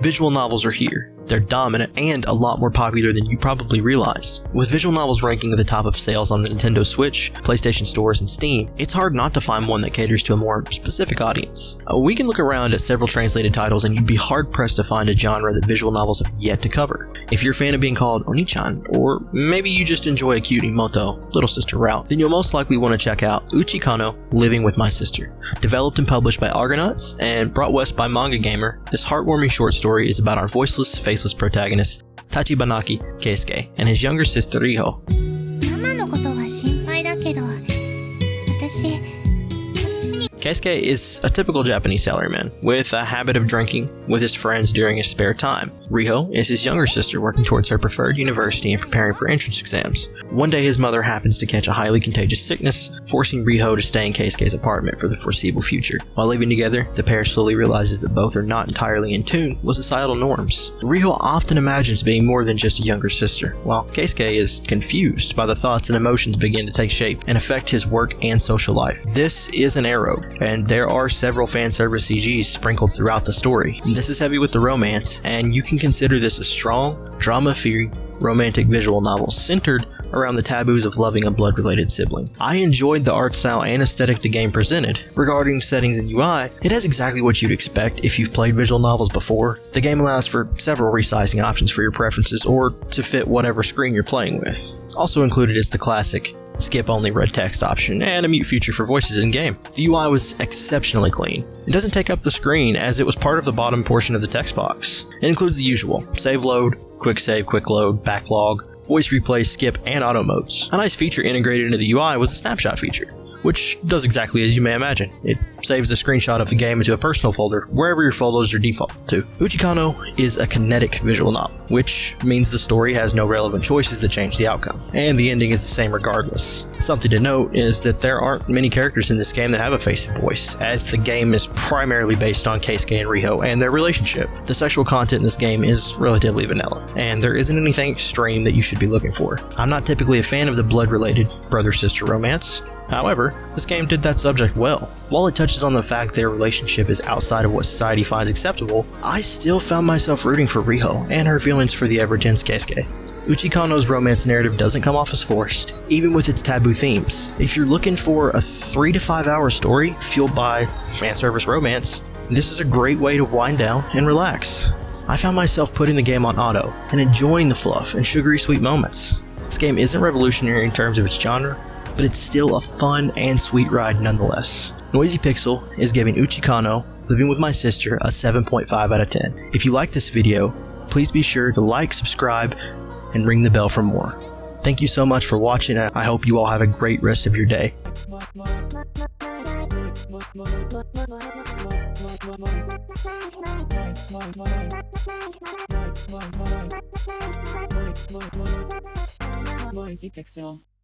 Visual novels are here. They're dominant and a lot more popular than you probably realize. With visual novels ranking at the top of sales on the Nintendo Switch, PlayStation stores, and Steam, it's hard not to find one that caters to a more specific audience. We can look around at several translated titles and you'd be hard-pressed to find a genre that visual novels have yet to cover. If you're a fan of being called Oni-chan, or maybe you just enjoy a cute Imoto, little sister route, then you'll most likely want to check out Uchikano, Living with My Sister. Developed and published by Argonauts and brought west by Manga Gamer, this heartwarming short story is about our voiceless, faceless protagonist, Tachibanaki Keisuke, and his younger sister Riho. ママのことは心配だけど、私 Keisuke is a typical Japanese salaryman, with a habit of drinking with his friends during his spare time. Riho is his younger sister working towards her preferred university and preparing for entrance exams. One day his mother happens to catch a highly contagious sickness, forcing Riho to stay in Keisuke's apartment for the foreseeable future. While living together, the pair slowly realizes that both are not entirely in tune with societal norms. Riho often imagines being more than just a younger sister, while Keisuke is confused by the thoughts and emotions begin to take shape and affect his work and social life. This is an arrow, and there are several fan service CGs sprinkled throughout the story. This is heavy with the romance, and you can consider this a strong, drama-free, romantic visual novel centered around the taboos of loving a blood-related sibling. I enjoyed the art style and aesthetic the game presented. Regarding settings and UI, it has exactly what you'd expect if you've played visual novels before. The game allows for several resizing options for your preferences or to fit whatever screen you're playing with. Also included is the classic skip-only red text option, and a mute feature for voices in-game. The UI was exceptionally clean. It doesn't take up the screen, as it was part of the bottom portion of the text box. It includes the usual: save load, quick save, quick load, backlog, voice replay, skip, and auto modes. A nice feature integrated into the UI was the snapshot feature, which does exactly as you may imagine. It saves a screenshot of the game into a personal folder, wherever your photos are default to. Uchikano is a kinetic visual novel, which means the story has no relevant choices that change the outcome, and the ending is the same regardless. Something to note is that there aren't many characters in this game that have a face and voice, as the game is primarily based on Keisuke and Riho and their relationship. The sexual content in this game is relatively vanilla, and there isn't anything extreme that you should be looking for. I'm not typically a fan of the blood-related brother-sister romance. However, this game did that subject well. While it touches on the fact their relationship is outside of what society finds acceptable, I still found myself rooting for Riho and her feelings for the ever-tense Keisuke. Uchikano's romance narrative doesn't come off as forced, even with its taboo themes. If you're looking for a 3 to 5 hour story fueled by fanservice romance, this is a great way to wind down and relax. I found myself putting the game on auto and enjoying the fluff and sugary sweet moments. This game isn't revolutionary in terms of its genre, but it's still a fun and sweet ride nonetheless. Noisy Pixel is giving Uchikano, Living with My Sister, a 7.5 out of 10. If you like this video, please be sure to like, subscribe, and ring the bell for more. Thank you so much for watching, and I hope you all have a great rest of your day. Noisy Pixel.